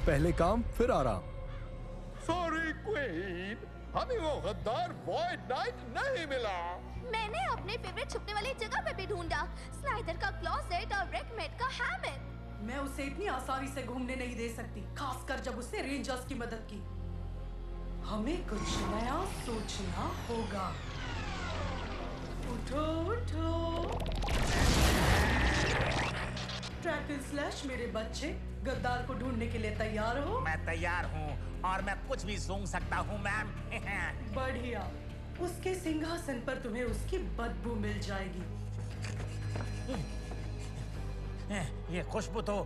पहले काम फिर आराम। सॉरी क्वीन, हमें वो गद्दार वॉइड नाइट नहीं मिला। मैंने अपने फेवरेट छुपने वाली जगह पे भी ढूंढा, स्नाइडर का क्लोसेट और रेकमेट का हैमन। मैं उसे इतनी आसानी से घूमने नहीं दे सकती, खासकर जब उसने रेंजर्स की मदद की। हमें कुछ नया सोचना होगा। उठो उठो। ट्रैक एंड स्लैश मेरे बच्चे, गद्दार को ढूंढने के लिए तैयार हो? मैं तैयार हूँ और मैं कुछ भी सूंघ सकता हूँ मैम। बढ़िया, उसके सिंहासन पर तुम्हें उसकी बदबू मिल जाएगी। ये खुशबू तो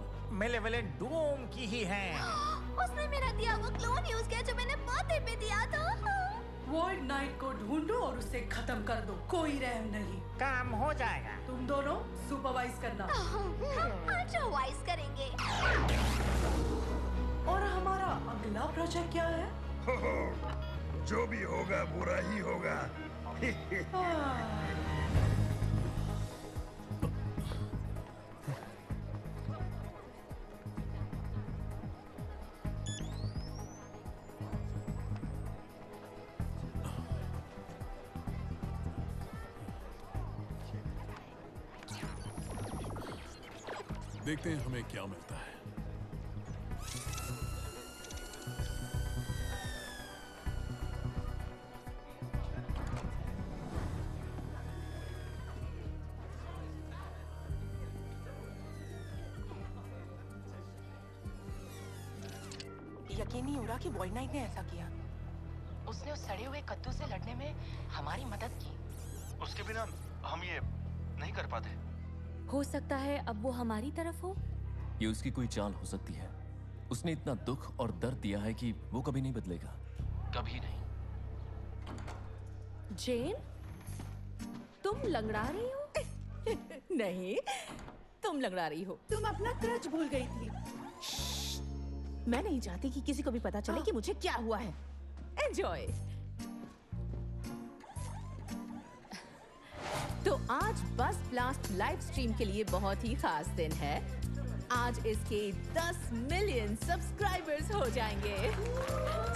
मेलेवोलेंट डूम की ही है। उसने मेरा दिया वो क्लोन यूज किया जो मैंने बर्थडे पे दिया था। वॉइड नाइट को ढूंढो और उसे खत्म कर दो, कोई रहम नहीं। काम हो जाएगा। तुम दोनों सुपरवाइज करना। हम अल्ट्रावाइज करेंगे। और हमारा अगला प्रोजेक्ट क्या है? जो भी होगा बुरा ही होगा। देखते हैं हमें क्या मिलता है। यकीन नहीं हो रहा कि वॉइड नाइट ने ऐसा किया। उसने उस सड़े हुए कद्दू से लड़ने में हमारी मदद की। उसके बिना हम ये नहीं कर पाते। हो सकता है अब वो हमारी तरफ हो। ये उसकी कोई चाल हो सकती है। उसने इतना दुख और दर्द दिया है कि वो कभी नहीं बदलेगा। कभी नहीं। जेन, तुम लंगड़ा रही हो? नहीं, तुम लंगड़ा रही हो। तुम अपना क्रच भूल गई थी। मैं नहीं चाहती कि किसी को भी पता चले कि मुझे क्या हुआ है। एंजॉय। तो आज बस ब्लास्ट लाइव स्ट्रीम के लिए बहुत ही खास दिन है। आज इसके 10 मिलियन सब्सक्राइबर्स हो जाएंगे।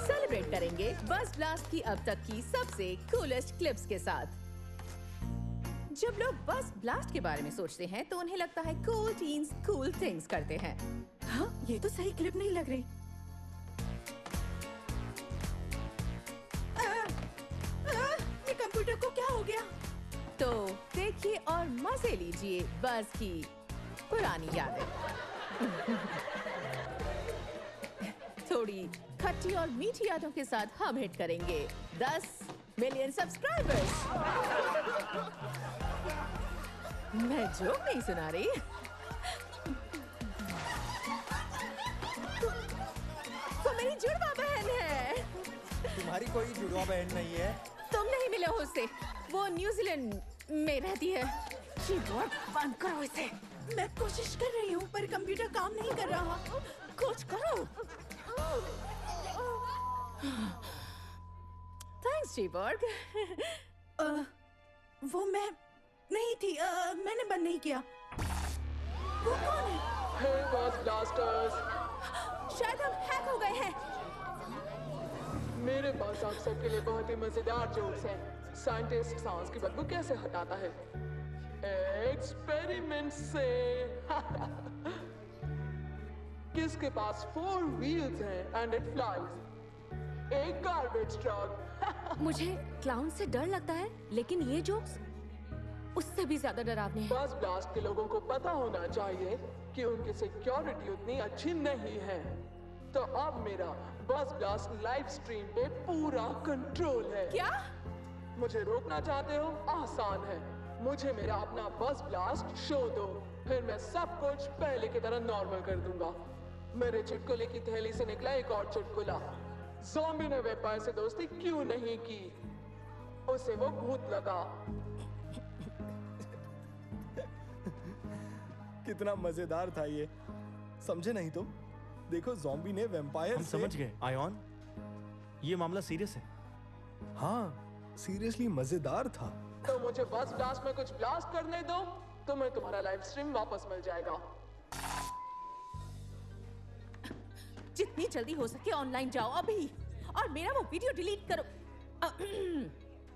सेलिब्रेट करेंगे बस ब्लास्ट की अब तक की सबसे कूलेस्ट क्लिप्स के साथ। जब लोग बस ब्लास्ट के बारे में सोचते हैं तो उन्हें लगता है कूल टीन्स कूल थिंग्स करते हैं। हाँ, ये तो सही क्लिप नहीं लग रही। ये कंप्यूटर को क्या हो गया? तो देखिए और मजे लीजिए बस की पुरानी यादें। थोड़ी खट्टी और मीठी यादों के साथ हम हिट करेंगे 10 मिलियन सब्सक्राइबर्स। मैं जोक नहीं सुना रही। तो मेरी जुड़वा बहन है। तुम्हारी कोई जुड़वा बहन नहीं है। तुम नहीं मिले हो उससे, वो न्यूजीलैंड में रहती है। कीबोर्ड बंद करो इसे। मैं कोशिश कर रही हूँ पर कंप्यूटर काम नहीं कर रहा। कुछ करो। Thanks keyboard. वो मैं नहीं थी। मैंने बंद नहीं किया। वो कौन है? हे बस ब्लास्टर्स, शायद हम हैक हो गए हैं। मेरे पास आप सबके लिए बहुत ही मजेदार जोक्स हैं। साइंटिस्ट सांस की बदबू कैसे हटाता है? एक्सपेरिमेंट से। किसके पास 4 व्हील्स हैं एंड इट फ्लाइज? एक गार्बेज ट्रक। मुझे क्लाउन से डर लगता है, लेकिन ये जोक्स उससे भी ज्यादा डरावने हैं। बस ब्लास्ट के लोगों को पता होना चाहिए कि उनकी सिक्योरिटी उतनी अच्छी नहीं है। तो अब मेरा बस ब्लास्ट लाइव स्ट्रीम पे पूरा कंट्रोल है। क्या? मुझे रोकना चाहते हो? आसान है। मुझे मेरा अपना बस ब्लास्ट शो दो, फिर मैं सब कुछ पहले की तरह नॉर्मल कर दूंगा। मेरे चुटकुले की थैली से निकला एक और चुटकुला। ज़ॉम्बी ने वेम्पायर से दोस्ती क्यों नहीं की? उसे वो भूत लगा। कितना मजेदार था ये, समझे नहीं तुम? देखो ज़ॉम्बी ने वेम्पायर हम समझ गए आयॉन, ये मामला सीरियस है। हाँ, सीरियसली मजेदार था। तो मुझे बस ब्लास्ट में कुछ ब्लास्ट करने दो, तुम्हें तुम्हारा लाइव स्ट्रीम वापस मिल जाएगा। जितनी जितनी जल्दी हो सके ऑनलाइन जाओ अभी, और मेरा वो वीडियो डिलीट करो।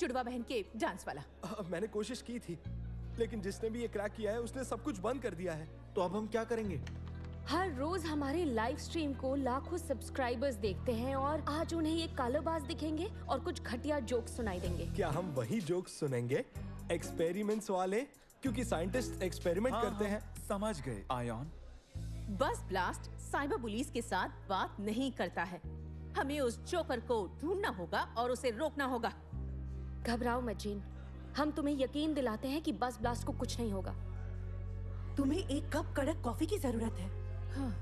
चुड़वा बहन के डांस वाला। मैंने कोशिश की थी, लेकिन जिसने भी ये क्रैक किया है उसने सब कुछ बंद कर दिया है। तो अब हम क्या करेंगे? हर रोज हमारे लाइव स्ट्रीम को लाखों सब्सक्राइबर्स देखते हैं और आज उन्हें ये कालोबाज दिखेंगे और कुछ घटिया जोक्स सुनाई देंगे। क्या हम वही जोक्स सुनेंगे, एक्सपेरिमेंट्स वाले? क्योंकि साइंटिस्ट एक्सपेरिमेंट करते हैं। समझ गए आयन। बस ब्लास्ट साइबर पुलिस के साथ बात नहीं करता है। हमें उस जोकर को ढूंढना होगा और उसे रोकना होगा। घबराओ मत जीन, हम तुम्हें यकीन दिलाते हैं कि बस ब्लास्ट को कुछ नहीं होगा। तुम्हें एक कप कड़क कॉफी की जरूरत है। हाँ।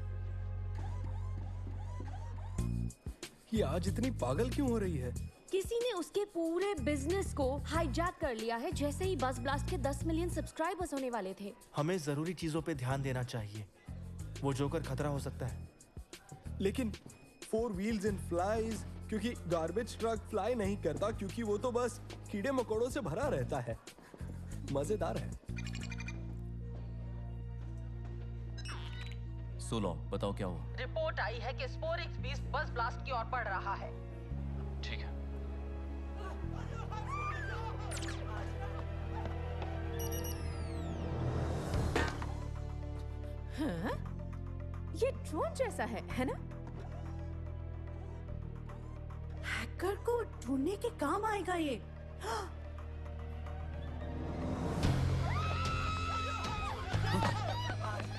ये आज इतनी पागल क्यों हो रही है? किसी ने उसके पूरे बिजनेस को हाईजैक कर लिया है जैसे ही बस ब्लास्ट के 10 मिलियन सब्सक्राइबर्स होने वाले थे। हमें जरूरी चीजों पे ध्यान देना चाहिए। वो जोकर खतरा हो सकता है। लेकिन 4 व्हील्स एंड फ्लाइज, क्योंकि गार्बेज ट्रक फ्लाई नहीं करता, क्योंकि वो तो बस कीड़े मकोड़ों से भरा रहता है। मजेदार है। सोलॉन्ग, बताओ क्या हुआ? रिपोर्ट आई है कि स्पोरिक्स बीस्ट बस ब्लास्ट की ओर बढ़ रहा है। ठीक है। हाँ? ये ड्रोन जैसा है ना? हैकर को ढूंढने के काम आएगा ये।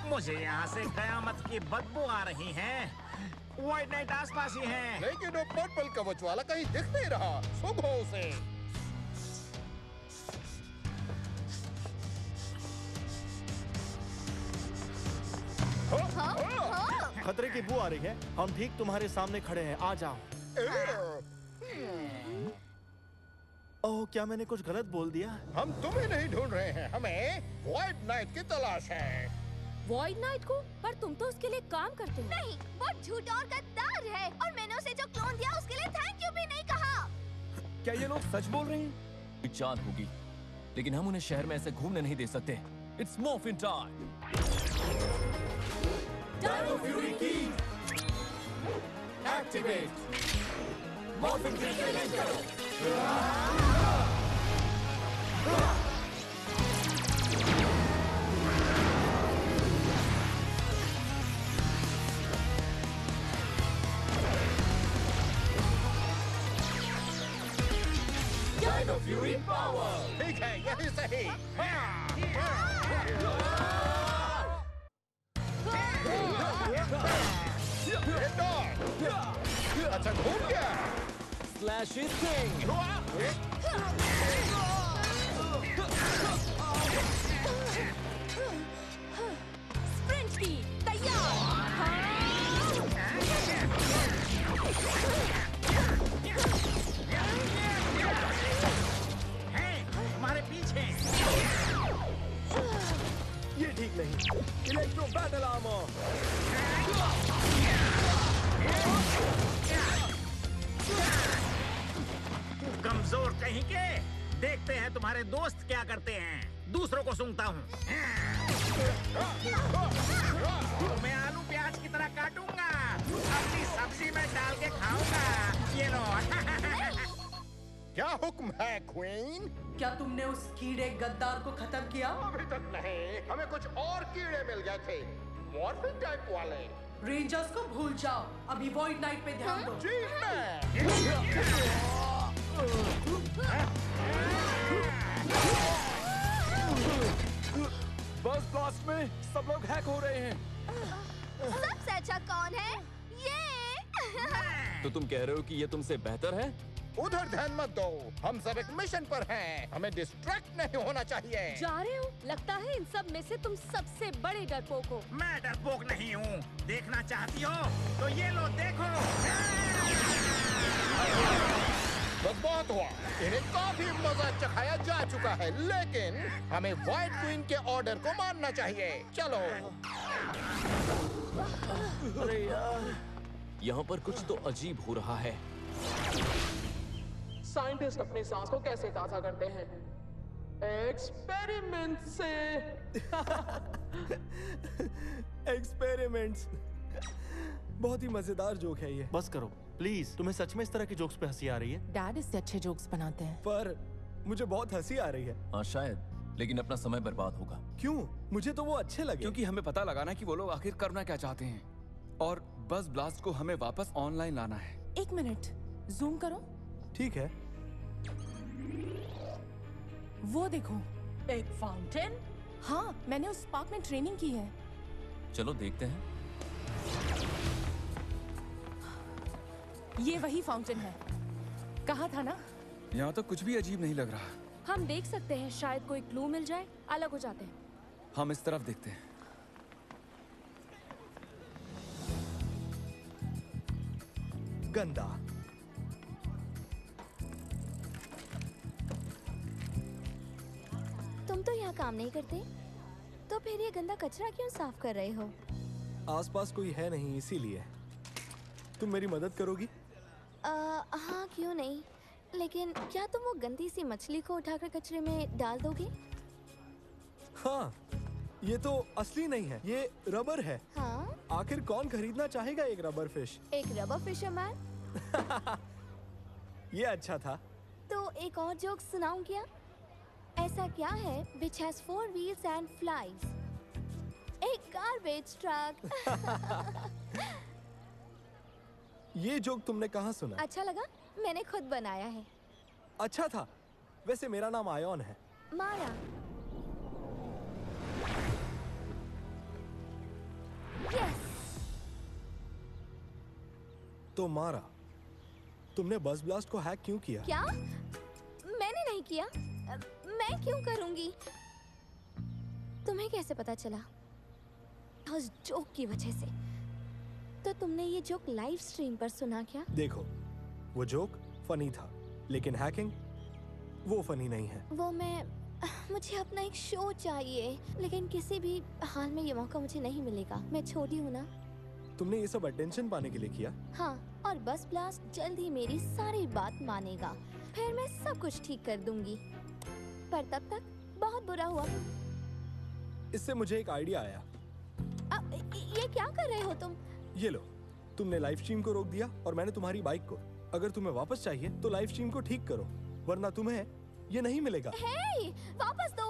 मुझे यहाँ से कयामत की बदबू आ रही है। व्हाइट नाइट आसपास ही है। लेकिन वो पर्पल कवच वाला कहीं दिख नहीं रहा। सुबह उसे। खतरे की बू आ रही है। हम ठीक तुम्हारे सामने खड़े हैं, आ जाओ। ओह, क्या मैंने कुछ गलत बोल दिया? हम तुम्हें नहीं ढूंढ रहे हैं, हमें व्हाइट नाइट की तलाश है। व्हाइट नाइट को? पर तुम तो उसके लिए काम करते हो। नहीं, वो झूठा और गद्दार है और मैंने उसे जो क्लोन दिया उसके लिए थैंक यू भी नहीं कहा। क्या ये लोग सच बोल रहे हैं? चाल होगी, लेकिन हम उन्हें शहर में ऐसे घूमने नहीं दे सकते। It's morphin time. Dino fury की एक्टिवेट। मॉर्फिन की ट्रेनिंग करो। Dino fury power. ठीक है, यही सही। अच्छा घूम गया। Slash is king. स्प्रिंट की हमारे पीछे। ये ठीक नहीं। Electro battle armour. कमजोर कहीं के। देखते हैं तुम्हारे दोस्त क्या करते हैं। दूसरों को सूंघता हूँ। मैं आलू प्याज की तरह काटूंगा, अपनी सब्जी में डाल के खाऊंगा। ये लो। क्या हुक्म है क्वीन? क्या तुमने उस कीड़े गद्दार को खत्म किया? अभी तक नहीं, हमें कुछ और कीड़े मिल गए थे, मॉर्फिन टाइप वाले। रेंजर्स को भूल जाओ, अभी वॉइड नाइट पे ध्यान दो। जी मैं। बस ब्लास्ट में सब लोग हैक हो रहे हैं। सबसे अच्छा कौन है? ये। तो तुम कह रहे हो कि ये तुमसे बेहतर है? उधर ध्यान मत दो, हम सब एक मिशन पर हैं। हमें डिस्ट्रैक्ट नहीं होना चाहिए। जा रहे हो? लगता है इन सब में से तुम सबसे बड़े डरपोक हो। मैं डरपोक नहीं हूँ। देखना चाहती हो तो ये लो, देखो। बस बहुत हुआ, इन्हें काफी मजा चखाया जा चुका है, लेकिन हमें व्हाइट क्वीन के ऑर्डर को मानना चाहिए। चलो। अरे यार, यहाँ पर कुछ तो अजीब हो रहा है। साइंटिस्ट अपनी सांस को कैसे ताजा करते हैं? एक्सपेरिमेंट से। एक्सपेरिमेंट्स। बहुत ही मजेदार जोक है ये। बस करो प्लीज। तुम्हें सच में इस तरह के जोक्स पे हंसी आ रही है? डैड इससे अच्छे जोक्स बनाते हैं। पर मुझे बहुत हंसी आ रही है। हाँ शायद, लेकिन अपना समय बर्बाद होगा। क्यों? मुझे तो वो अच्छे लगे। क्योंकि हमें पता लगाना कि वो लोग आखिर करना क्या चाहते हैं, और बस ब्लास्ट को हमें वापस ऑनलाइन लाना है। 1 मिनट, जूम करो। ठीक है। वो देखो, एक फाउंटेन। हाँ, मैंने उस पार्क में ट्रेनिंग की है। चलो देखते हैं। ये वही फाउंटेन है, कहा था ना। यहाँ तो कुछ भी अजीब नहीं लग रहा। हम देख सकते हैं, शायद कोई क्लू मिल जाए। अलग हो जाते हैं। हम इस तरफ देखते हैं। गंदा। तुम तो यहाँ काम नहीं करते, तो फिर ये गंदा कचरा क्यों साफ कर रहे हो? आसपास कोई है नहीं इसीलिए। तुम मेरी मदद करोगी? हाँ, क्यों नहीं, लेकिन क्या तुम वो गंदी सी मछली को उठाकर कचरे में डाल दोगे? हाँ, ये तो असली नहीं है, ये रबर है। हाँ? आखिर कौन खरीदना चाहेगा एक रबर फिश? एक रबर फिशरमैन? ये अच्छा था। तो एक और जोक सुनाऊं क्या? ऐसा क्या है which has 4 wheels and flies? एक गार्बेज ट्रक। ये जोक तुमने कहाँ सुना? अच्छा लगा? मैंने खुद बनाया है। अच्छा था। वैसे मेरा नाम आयोन है। मारा। यस। तो मारा, तुमने बस ब्लास्ट को हैक क्यों किया? क्या? मैंने नहीं किया। मैं क्यों करूंगी? तुम्हें कैसे पता चला? उस जोक की वजह से। तो तुमने ये जोक लाइव स्ट्रीम पर सुना क्या? देखो, वो जोक फनी था, लेकिन हैकिंग वो फनी नहीं है। वो मुझे अपना एक शो चाहिए, लेकिन किसी भी हाल में ये मौका मुझे नहीं मिलेगा। मैं छोटी हूँ ना। तुमने ये सब अटेंशन पाने के लिए किया? हाँ, और बस ब्लास्ट जल्द ही मेरी सारी बात मानेगा। फिर मैं सब कुछ ठीक कर दूंगी। पर तब तक बहुत बुरा हुआ। इससे मुझे एक आइडिया आया। ये क्या कर रहे हो तुम? ये लो, तुमने लाइव स्ट्रीम को रोक दिया और मैंने तुम्हारी बाइक को। अगर तुम्हें वापस चाहिए तो लाइव स्ट्रीम को ठीक करो, वरना तुम्हें ये नहीं मिलेगा। हे, वापस दो।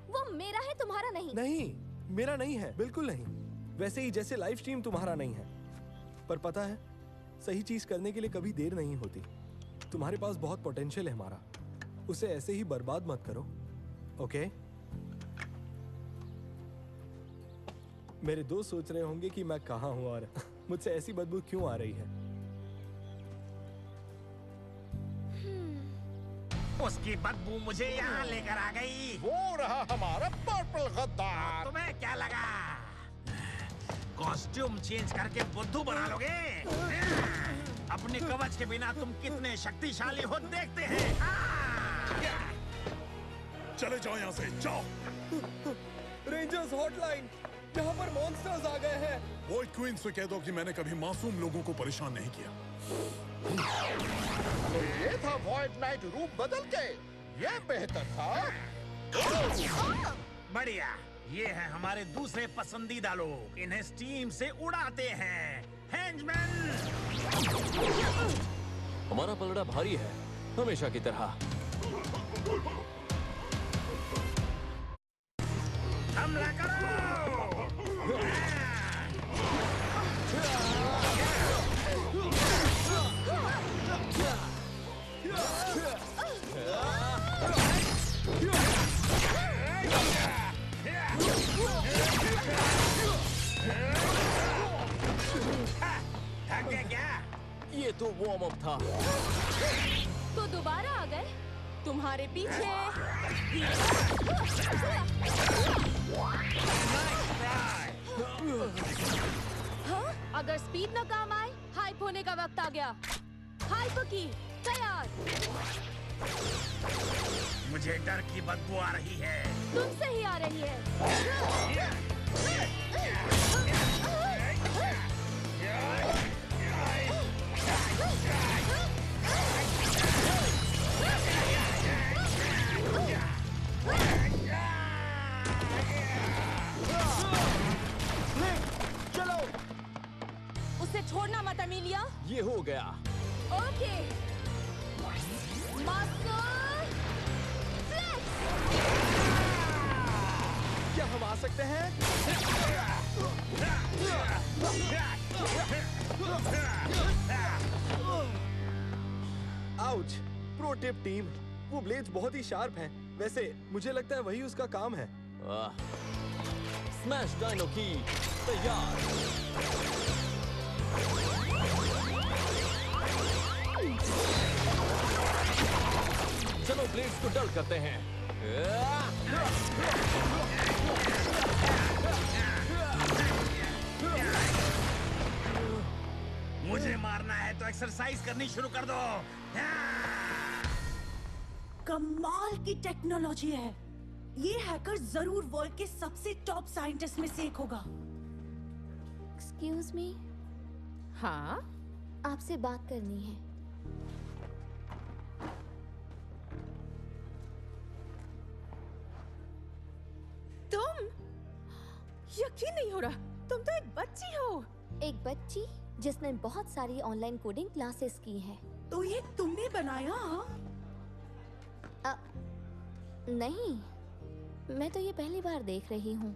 वो मेरा है, तुम्हारा नहीं। नहीं, मेरा नहीं है, बिल्कुल नहीं। वैसे ही जैसे लाइव स्ट्रीम तुम्हारा नहीं है। पर पता है, सही चीज करने के लिए कभी देर नहीं होती। तुम्हारे पास बहुत पोटेंशियल है हमारा, उसे ऐसे ही बर्बाद मत करो, ओके? मेरे दोस्त सोच रहे होंगे कि मैं कहाँ हूँ और मुझसे ऐसी बदबू क्यों आ रही है। उसकी बदबू मुझे यहाँ लेकर आ गई। वो रहा हमारा पर्पल गद्दार। तुम्हें क्या लगा कॉस्ट्यूम चेंज करके बुद्धू बना लोगे? अपने कवच के बिना तुम कितने शक्तिशाली हो देखते हैं। चले जाओ यहाँ से, जाओ। रेंजर्स हॉटलाइन, यहाँ पर मॉन्स्टर्स आ गए हैं। वॉइड क्वीन से कह दो कि मैंने कभी मासूम लोगों को परेशान नहीं किया। तो ये था वॉइड नाइट रूप बदल के। ये बेहतर था। बढ़िया, ये है हमारे दूसरे पसंदीदा लोग। इन्हें स्टीम से उड़ाते हैं। हेंजमैन! हमारा पलड़ा भारी है, हमेशा की तरह। हमला करो! थक गए क्या? ये तो वार्म अप था। तो दोबारा आ गए? तुम्हारे पीछे। हाँ? अगर स्पीड न काम आए, हाइप होने का वक्त आ गया। हाइप की तैयार। मुझे डर की बदबू आ रही है। तुमसे ही आ रही है। चलो, उसे मुझे छोड़ना मत अमीलिया। ये हो गया। ओके। Muscle flex. क्या हम आ सकते हैं? आउच। प्रो टिप टीम, वो ब्लेड्स बहुत ही शार्प हैं। वैसे मुझे लगता है वही उसका काम है। स्मैश डायनो की तैयार। चलो ब्लेड्स को डल करते हैं। मुझे मारना है तो एक्सरसाइज करनी शुरू कर दो। कमाल की टेक्नोलॉजी है। ये हैकर जरूर वर्ल्ड के सबसे टॉप साइंटिस्ट में से एक होगा। Excuse me. हाँ, आपसे बात करनी है। तुम? यकीन नहीं हो रहा, तुम तो एक बच्ची हो। एक बच्ची जिसने बहुत सारी ऑनलाइन कोडिंग क्लासेस की हैं। तो ये तुमने बनाया? नहीं, मैं तो ये पहली बार देख रही हूँ।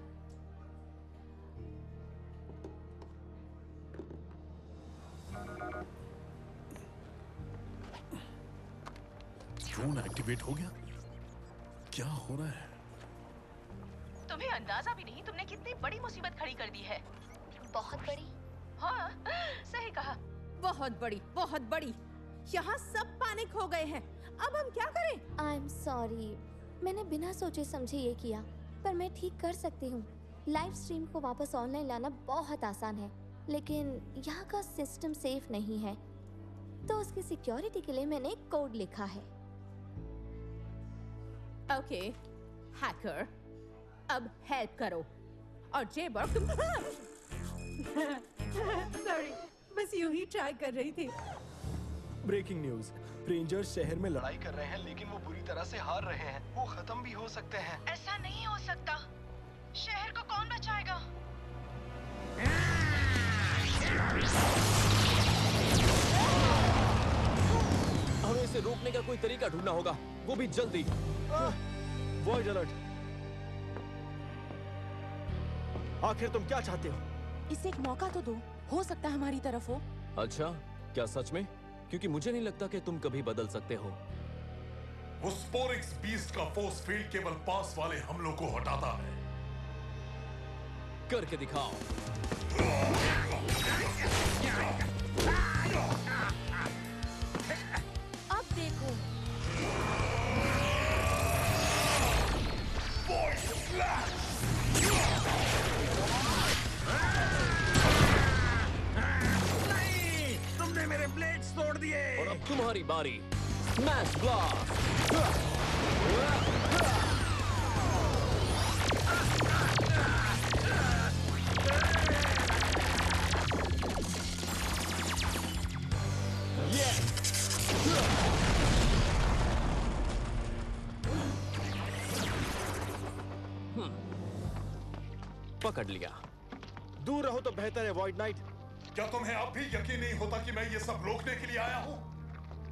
ड्रोन एक्टिवेट हो गया? क्या हो रहा है? तुम्हें अंदाजा भी नहीं तुमने कितनी बड़ी मुसीबत खड़ी कर दी है। बहुत बड़ी? हाँ, सही कहा। बहुत बड़ी, बहुत बड़ी। यहाँ सब पैनिक हो गए हैं। अब हम क्या करें? आई एम सॉरी, मैंने बिना सोचे समझे ये किया, पर मैं ठीक कर सकती हूँ। लाइव स्ट्रीम को वापस ऑनलाइन लाना बहुत आसान है, लेकिन यहाँ का सिस्टम सेफ नहीं है, तो उसकी सिक्योरिटी के लिए मैंने एक कोड लिखा है। ओके, हैकर, अब हेल्प करो। और जेबर्ग तुम सॉरी, बस यूं ही ट्राई कर रही थी। ब्रेकिंग न्यूज, रेंजर्स शहर में लड़ाई कर रहे हैं, लेकिन वो बुरी तरह से हार रहे हैं। वो खत्म भी हो सकते हैं। ऐसा नहीं हो सकता। शहर को कौन बचाएगा? हमें इसे रोकने का कोई तरीका ढूंढना होगा, वो भी जल्दी। Void alert. आखिर तुम क्या चाहते हो? इसे एक मौका तो दो, हो सकता है हमारी तरफ हो। अच्छा, क्या सच में? क्योंकि मुझे नहीं लगता कि तुम कभी बदल सकते हो। वो स्पोरिक्स बीस्ट का फोर्स फील्ड केवल पास वाले हमलों को हटाता है। करके दिखाओ। अब देखो। नहीं, तुमने मेरे ब्लेड्स तोड़ दिए। और अब तुम्हारी बारी। Smash blast. पकड़ लिया। दूर रहो तो बेहतर है, वॉइड नाइट। क्या तुम्हें अब भी यकीन नहीं होता कि मैं ये सब रोकने के लिए आया हूँ?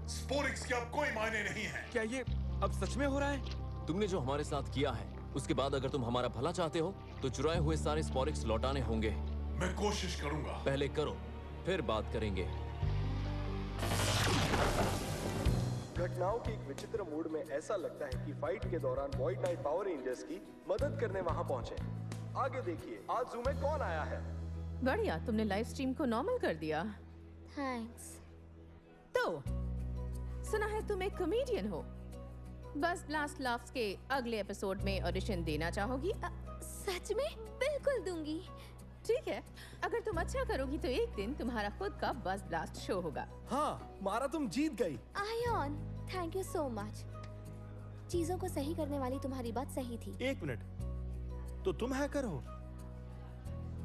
स्पोरिक्स के अब कोई मायने नहीं है। क्या ये अब सच में हो रहा है? तुमने जो हमारे साथ किया है, उसके बाद अगर तुम हमारा भला चाहते हो तो चुराए हुए सारे स्पोरिक्स लौटाने होंगे। मैं कोशिश करूंगा। पहले करो, फिर बात करेंगे। घटनाओं के एक विचित्र मूड में ऐसा लगता है कि फाइट के दौरान वॉइड नाइट पावर रेंजर्स की मदद करने वहां पहुंचे। आगे देखिए, आज जू में कौन आया है। बढ़िया, तुमने लाइव स्ट्रीम को नॉर्मल कर दिया। थैंक्स। तो सुना है तुम एक कॉमेडियन हो। बस ब्लास्ट लाफ्स के अगले एपिसोड में ऑडिशन देना चाहोगी? सच में? बिल्कुल दूंगी। ठीक है, अगर तुम अच्छा करोगी तो एक दिन तुम्हारा खुद का बस ब्लास्ट शो होगा। हाँ, मारा, तुम जीत गई। Ion, thank you so much. चीजों को सही करने वाली तुम्हारी बात सही थी। एक मिनट, तो तुम हैकर हो?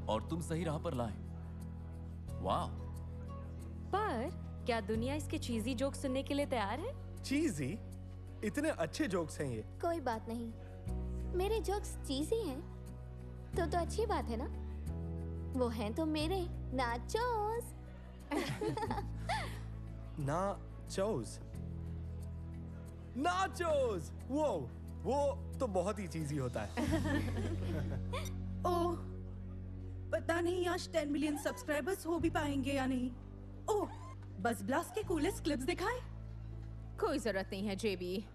और तुम सही राह पर लाए। वाह। पर क्या दुनिया इसके चीजी जोक सुनने के लिए तैयार है? चीजी? इतने अच्छे जोक्स हैं ये। कोई बात नहीं, मेरे जोक्स चीजी हैं तो अच्छी बात है ना। वो हैं तो मेरे नाचोस। नाचोस। नाचोस, वो तो बहुत ही चीजी होता है। ओह, पता नहीं आज 10 मिलियन सब्सक्राइबर्स हो भी पाएंगे या नहीं। ओह, बस ब्लास्ट के कूलेस्ट क्लिप्स दिखाएं। कोई जरूरत नहीं है जेबी।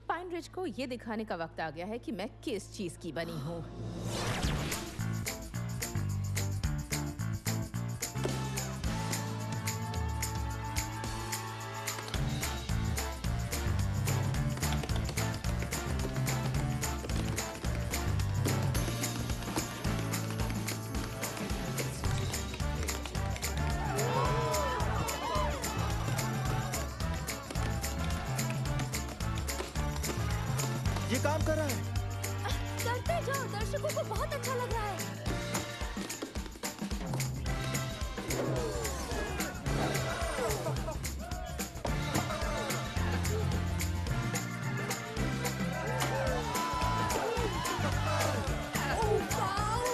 पाइन रिज को ये दिखाने का वक्त आ गया है कि मैं किस चीज की बनी हूँ। ये काम कर रहा है। करते जाओ, दर्शकों को बहुत अच्छा लग रहा है। ओह, वाओ!